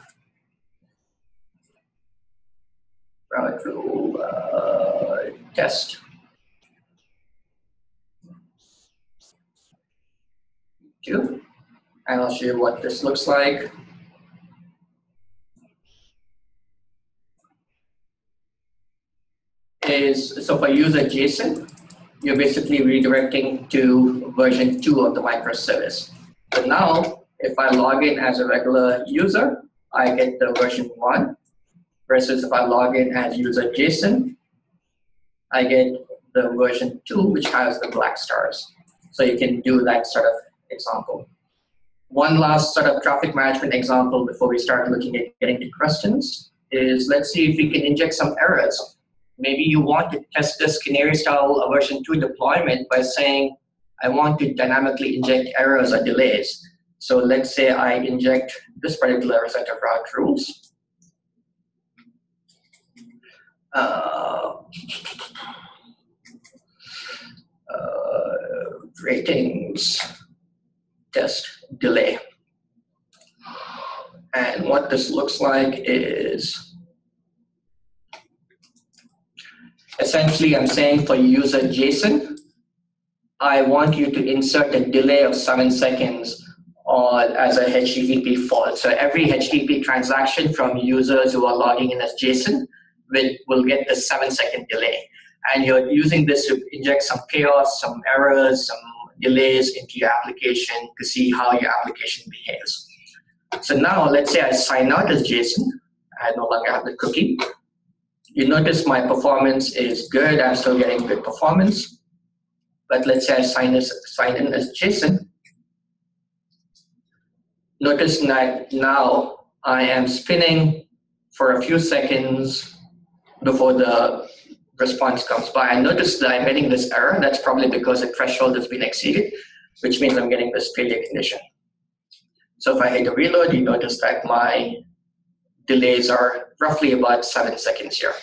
Speaker 2: route rule test. And I'll show you what this looks like. So for user JSON, you're basically redirecting to version 2 of the microservice. So now, if I log in as a regular user, I get the version 1, versus if I log in as user JSON, I get the version 2, which has the black stars. So you can do that sort of example. One last sort of traffic management example before we start looking at getting to questions is, let's see if we can inject some errors. Maybe you want to test this canary style version 2 deployment by saying, I want to dynamically inject errors or delays. So let's say I inject this particular set of route rules. Ratings test delay. And what this looks like is, essentially I'm saying for user JSON, I want you to insert a delay of 7 seconds as a HTTP fault. So every HTTP transaction from users who are logging in as JSON will get the 7-second delay. And you're using this to inject some chaos, some errors, some delays into your application to see how your application behaves. So now let's say I sign out as JSON. I no longer have the cookie. You notice my performance is good. I'm still getting good performance. But let's say I sign in as JSON. Notice that now I am spinning for a few seconds before the response comes by. I notice that I'm getting this error. That's probably because the threshold has been exceeded, which means I'm getting this failure condition. So if I hit a reload, you notice that my delays are roughly about 7 seconds here.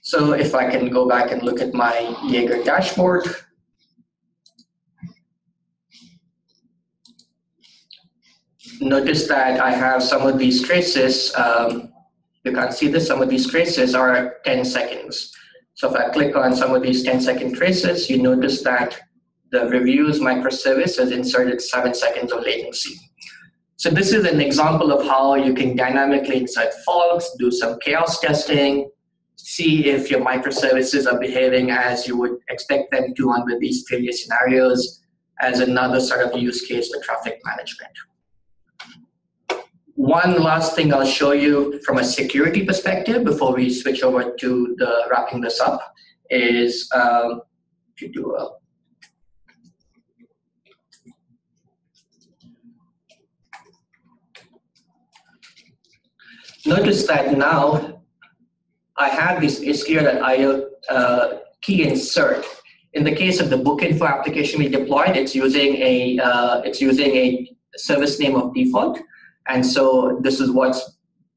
Speaker 2: So if I can go back and look at my Jaeger dashboard, notice that I have some of these traces. You can't see this. Some of these traces are 10 seconds. So if I click on some of these 10-second traces, you notice that the reviews microservice has inserted 7 seconds of latency. So this is an example of how you can dynamically insert faults, do some chaos testing, see if your microservices are behaving as you would expect them to under these failure scenarios, as another sort of use case for traffic management. One last thing I'll show you from a security perspective before we switch over to the wrapping this up is to do a notice that now I have this Istio.io key insert. In the case of the book info application we deployed, it's using a service name of default. And so this is what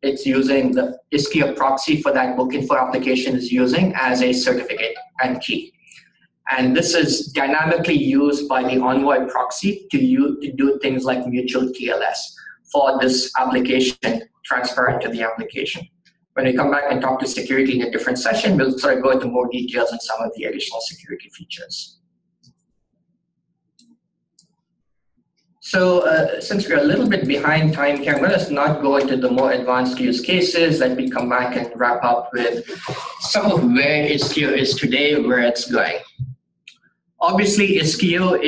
Speaker 2: it's using. The Istio proxy for that book info application is using as a certificate and key. And this is dynamically used by the Envoy proxy to do things like mutual TLS for this application transparent to the application. When we come back and talk to security in a different session, we'll sort of go into more details on some of the additional security features. So since we're a little bit behind time here, let us not go into the more advanced use cases. Let me come back and wrap up with some of where Istio is today, where it's going. Obviously, Istio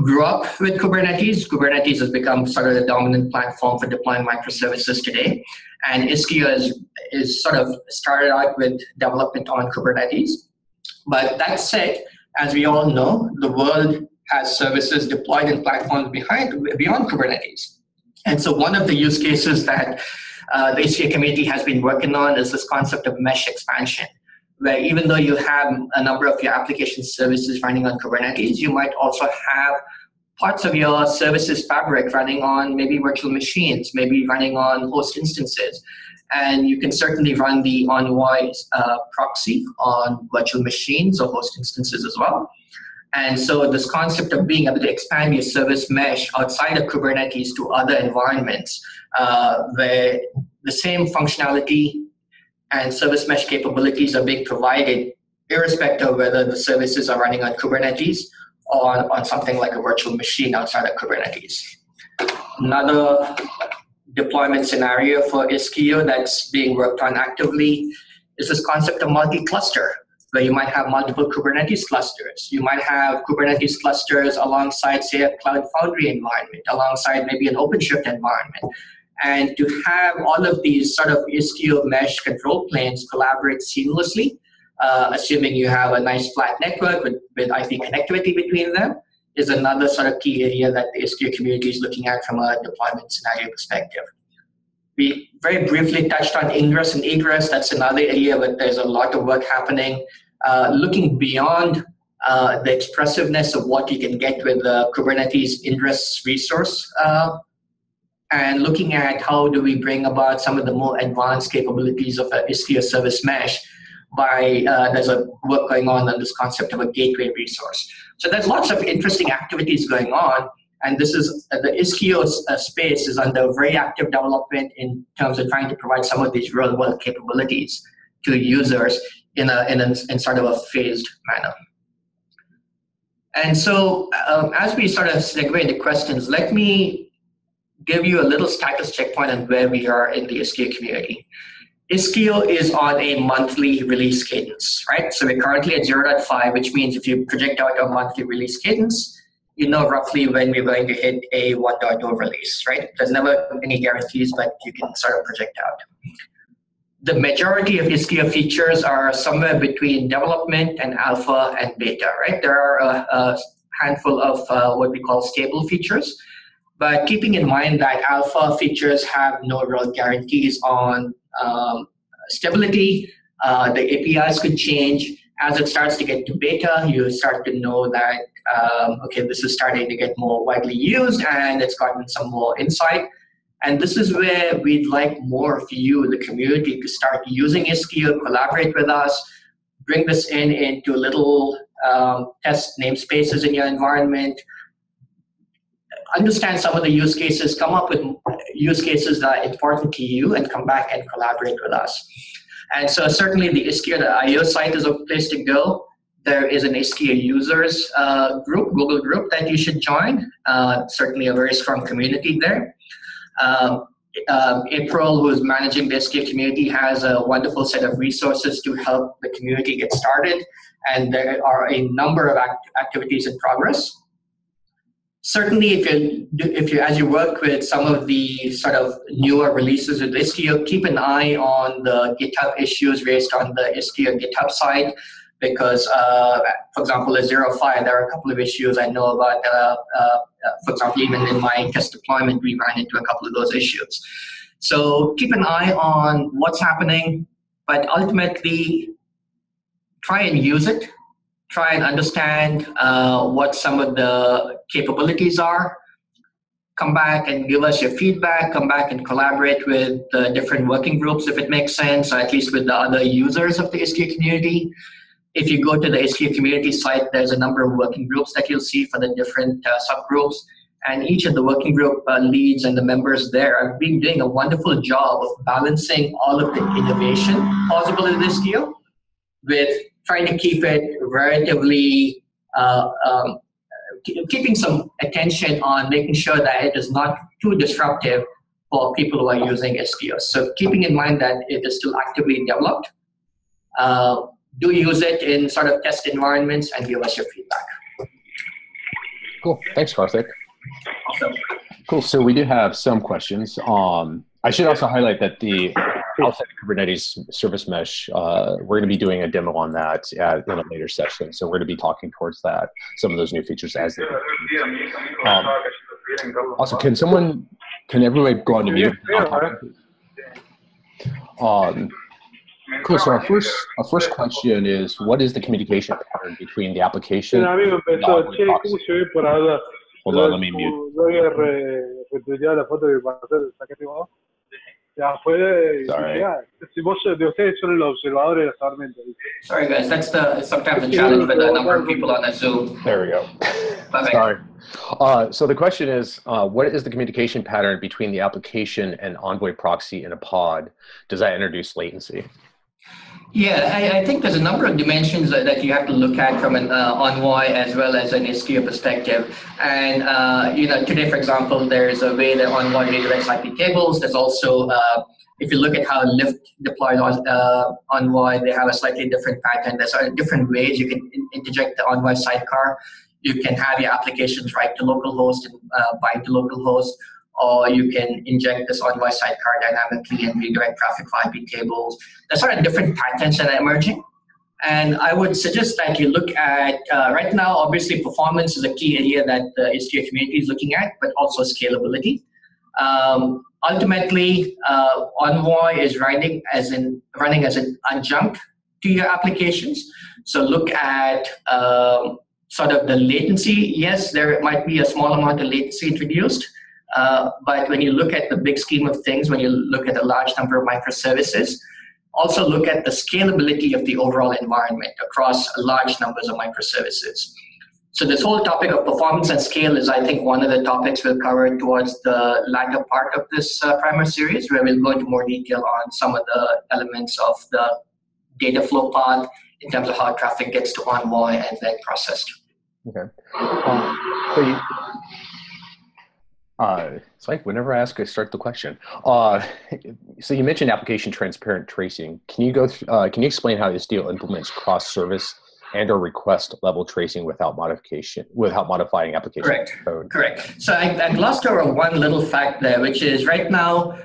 Speaker 2: grew up with Kubernetes. Kubernetes has become sort of the dominant platform for deploying microservices today. And Istio is sort of started out with development on Kubernetes. But that said, as we all know, the world has services deployed in platforms beyond Kubernetes. And so one of the use cases that the Istio community has been working on is this concept of mesh expansion, where even though you have a number of your application services running on Kubernetes, you might also have parts of your services fabric running on maybe virtual machines, maybe running on host instances. And you can certainly run the Envoy proxy on virtual machines or host instances as well. And so this concept of being able to expand your service mesh outside of Kubernetes to other environments where the same functionality and service mesh capabilities are being provided irrespective of whether the services are running on Kubernetes or on something like a virtual machine outside of Kubernetes. Another deployment scenario for Istio that's being worked on actively is this concept of multi-cluster, where you might have multiple Kubernetes clusters. You might have Kubernetes clusters alongside, say, a Cloud Foundry environment, alongside maybe an OpenShift environment. And to have all of these sort of Istio mesh control planes collaborate seamlessly, assuming you have a nice flat network with IP connectivity between them, is another sort of key area that the Istio community is looking at from a deployment scenario perspective. We very briefly touched on ingress and egress. That's another area where there's a lot of work happening, looking beyond the expressiveness of what you can get with the Kubernetes ingress resource, and looking at how do we bring about some of the more advanced capabilities of an Istio service mesh by, there's a work going on this concept of a gateway resource. So there's lots of interesting activities going on, and this is, the Istio space is under very active development in terms of trying to provide some of these real world capabilities to users in sort of a phased manner. And so as we sort of segue into questions, let me give you a little status checkpoint on where we are in the Istio community. Istio is on a monthly release cadence, right? So we're currently at 0.5, which means if you project out a monthly release cadence, you know roughly when we're going to hit a 1.0 release, right? There's never any guarantees, but you can sort of project out. The majority of Istio features are somewhere between development and alpha and beta, right? There are a handful of what we call stable features, but keeping in mind that alpha features have no real guarantees on stability, the APIs could change. As it starts to get to beta, you start to know that, okay, this is starting to get more widely used and it's gotten some more insight. And this is where we'd like more of you, the community, to start using Istio, collaborate with us, bring this into little test namespaces in your environment, understand some of the use cases, come up with use cases that are important to you, and come back and collaborate with us. And so certainly the Istio.io site is a place to go. There is an Istio users group, Google group, that you should join. Certainly a very strong community there. April, who is managing the Istio community, has a wonderful set of resources to help the community get started. And there are a number of activities in progress. Certainly, if you as you work with some of the sort of newer releases with Istio, keep an eye on the GitHub issues raised on the Istio GitHub site, because, for example, at 0.5, there are a couple of issues I know about. For example, even in my test deployment, we ran into a couple of those issues. So keep an eye on what's happening, but ultimately try and use it. Try and understand what some of the capabilities are. Come back and give us your feedback. Come back and collaborate with the different working groups if it makes sense, or at least with the other users of the Istio community. If you go to the Istio community site, there's a number of working groups that you'll see for the different subgroups. And each of the working group leads and the members there have been doing a wonderful job of balancing all of the innovation possible in Istio with trying to keep it relatively, keeping some attention on making sure that it is not too disruptive for people who are using Istio. So keeping in mind that it is still actively developed, do use it in sort of test environments and give us your feedback.
Speaker 1: Cool. Thanks, Karthik.
Speaker 2: Awesome.
Speaker 1: Cool. So we do have some questions. I should also highlight that the outside of Kubernetes service mesh, we're going to be doing a demo on that in a later session. So we're going to be talking towards that, some of those new features as they also, can everybody go on to mute? Cool. So our first question is, what is the communication pattern between the application and the Envoy proxy? Hold on, let me mute.
Speaker 2: Sorry guys, that's sometimes the challenge with the number of people on a Zoom.
Speaker 1: There we go. Sorry. So the question is, what is the communication pattern between the application and Envoy proxy in a pod? Does that introduce latency?
Speaker 2: Yeah, I think there's a number of dimensions that you have to look at from an Envoy as well as an Istio perspective. And today, for example, there's a way that Envoy redirects IP tables. There's also, if you look at how Lyft deployed Envoy, they have a slightly different pattern. There's different ways you can interject the Envoy sidecar. You can have your applications write to localhost and bind to localhost, or you can inject this Envoy sidecar dynamically and redirect traffic for IP tables. There's sort of different patterns that are emerging. And I would suggest that you look at, right now, obviously performance is a key area that the Istio community is looking at, but also scalability. Ultimately, Envoy is running as an adjunct to your applications. So look at sort of the latency. Yes, there might be a small amount of latency introduced, but when you look at the big scheme of things, when you look at a large number of microservices, also look at the scalability of the overall environment across large numbers of microservices. So this whole topic of performance and scale is, I think, one of the topics we'll cover towards the latter part of this primer series, where we'll go into more detail on some of the elements of the data flow path in terms of how traffic gets to Envoy and then processed.
Speaker 1: Okay. It's like whenever I ask, I start the question. So you mentioned application transparent tracing. Can you explain how Istio implements cross-service and/or request level tracing without modifying application code?
Speaker 2: Correct. So I glossed over one little fact there, which is right now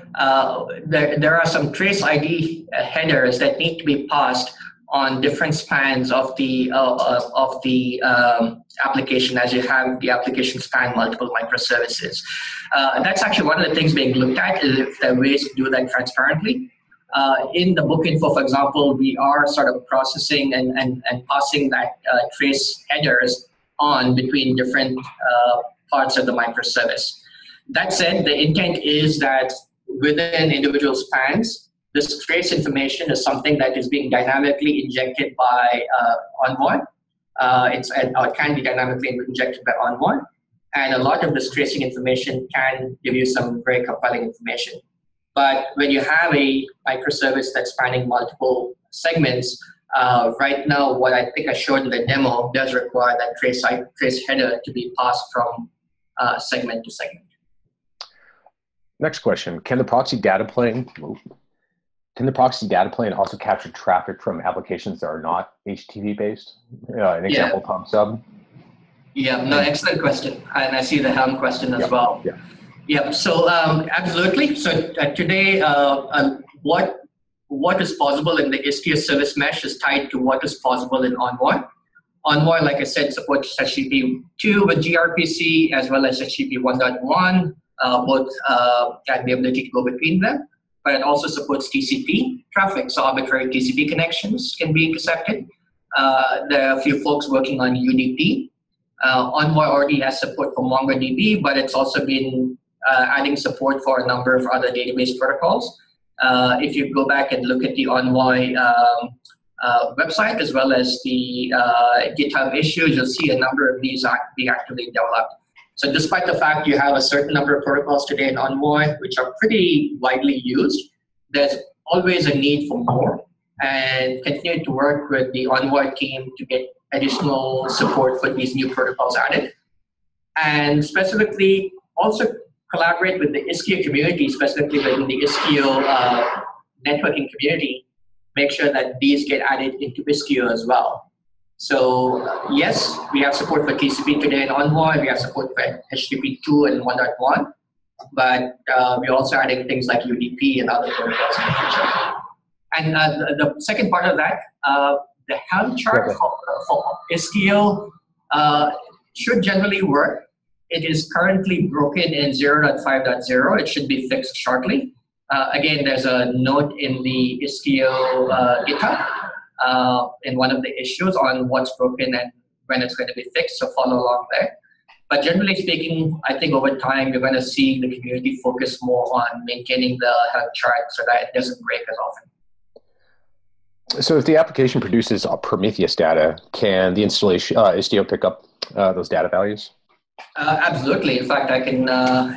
Speaker 2: there are some trace ID headers that need to be passed on different spans of the application, as you have the application span multiple microservices. That's actually one of the things being looked at, is if there are ways to do that transparently. In the book info, for example, we are sort of processing and passing that trace headers on between different parts of the microservice. That said, the intent is that within individual spans, this trace information is something that is being dynamically injected by Envoy. It can be dynamically injected by Envoy. And a lot of this tracing information can give you some very compelling information. But when you have a microservice that's spanning multiple segments, right now, what I think I showed in the demo does require that trace header to be passed from segment to segment.
Speaker 1: Next question: Can the proxy data plane also capture traffic from applications that are not HTTP based? An example, PubSub.
Speaker 2: Yeah, no, excellent question. And I see the Helm question as well. Yeah, so absolutely. So today, what is possible in the Istio service mesh is tied to what is possible in Envoy. Envoy, like I said, supports HTTP 2 with gRPC as well as HTTP 1.1. Both have the ability to go between them. But it also supports TCP traffic, so arbitrary TCP connections can be intercepted. There are a few folks working on UDP. Envoy already has support for MongoDB, but it's also been adding support for a number of other database protocols. If you go back and look at the Envoy website as well as the GitHub issues, you'll see a number of these being actively developed. So despite the fact you have a certain number of protocols today in Envoy, which are pretty widely used, there's always a need for more, and continue to work with the Envoy team to get additional support for these new protocols added. And specifically, also collaborate with the Istio community, specifically within the Istio networking community, make sure that these get added into Istio as well. So yes, we have support for TCP today in Envoy. We have support for HTTP 2 and 1.1. but we're also adding things like UDP and other protocols in the future. And the second part of that, the Helm chart for Istio should generally work. It is currently broken in 0.5.0. It should be fixed shortly. Again, there's a note in the Istio GitHub in one of the issues on what's broken and when it's going to be fixed, so follow along there. But generally speaking, I think over time, you're going to see the community focus more on maintaining the Helm chart so that it doesn't break as often.
Speaker 1: So if the application produces Prometheus data, can the installation Istio pick up those data values?
Speaker 2: Absolutely. In fact, I can,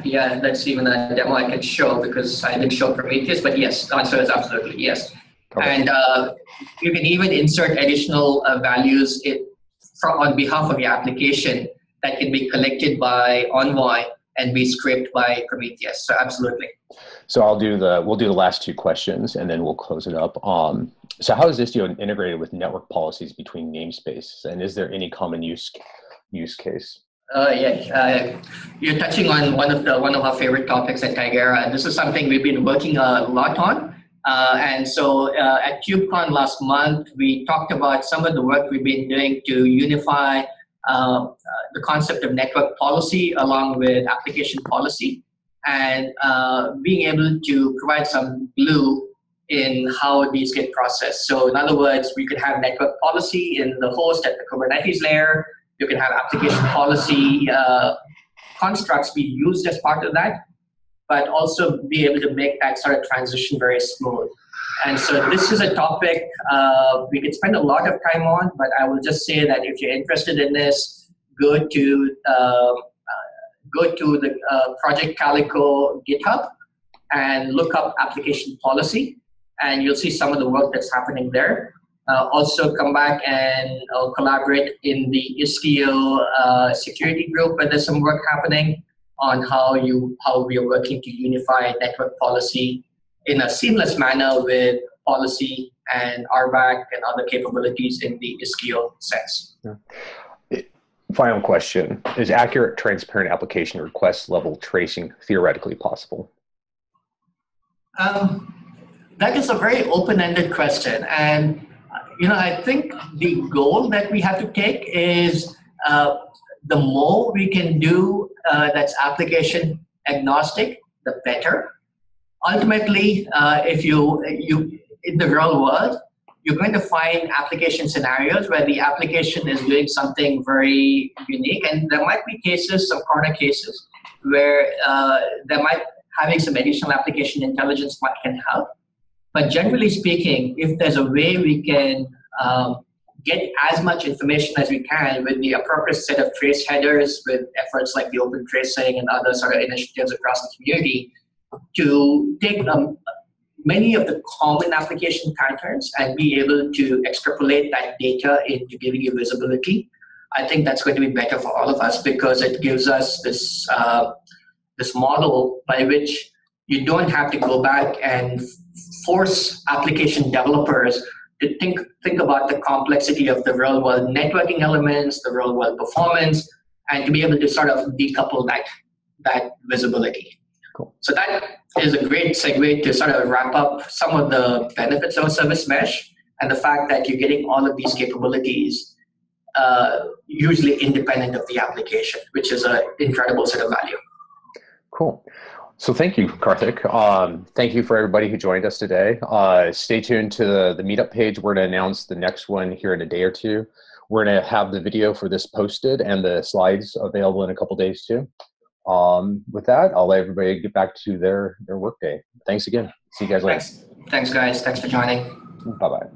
Speaker 2: yeah, that's even a demo I can show because I didn't show Prometheus, but yes, the answer is absolutely yes. Okay. And you can even insert additional values on behalf of the application that can be collected by Envoy and be scraped by Prometheus. So absolutely.
Speaker 1: So we'll do the last two questions and then we'll close it up. So how is Istio integrated with network policies between namespaces, and is there any common use case?
Speaker 2: Yeah, you're touching on one of our favorite topics at Tigera. This is something we've been working a lot on. And so at KubeCon last month, we talked about some of the work we've been doing to unify the concept of network policy along with application policy, and being able to provide some glue in how these get processed. So in other words, we could have network policy in the host at the Kubernetes layer. You can have application policy constructs be used as part of that, but also be able to make that sort of transition very smooth. And so this is a topic we could spend a lot of time on, but I will just say that if you're interested in this, go to the Project Calico GitHub and look up application policy, and you'll see some of the work that's happening there. Also come back and collaborate in the Istio security group where there's some work happening on how we are working to unify network policy in a seamless manner with policy and RBAC and other capabilities in the Istio sense.
Speaker 1: Yeah. Final question. Is accurate, transparent application request level tracing theoretically possible?
Speaker 2: That is a very open-ended question. And I think the goal that we have to take is the more we can do that's application agnostic, the better. Ultimately, if you in the real world, you're going to find application scenarios where the application is doing something very unique, and there might be cases, some corner cases, where having some additional application intelligence can help. But generally speaking, if there's a way we can get as much information as we can with the appropriate set of trace headers, with efforts like the open tracing and other sort of initiatives across the community, to take many of the common application patterns and be able to extrapolate that data into giving you visibility, I think that's going to be better for all of us, because it gives us this model by which you don't have to go back and force application developers to think about the complexity of the real world networking elements, the real world performance, and to be able to sort of decouple that visibility.
Speaker 1: Cool.
Speaker 2: So that is a great segue to sort of wrap up some of the benefits of a service mesh and the fact that you're getting all of these capabilities usually independent of the application, which is an incredible set of value.
Speaker 1: Cool. So thank you, Karthik. Thank you for everybody who joined us today. Stay tuned to the meetup page. We're going to announce the next one here in a day or two. We're going to have the video for this posted and the slides available in a couple days too. With that, I'll let everybody get back to their workday. Thanks again. See you guys later.
Speaker 2: Thanks guys. Thanks for joining.
Speaker 1: Bye-bye.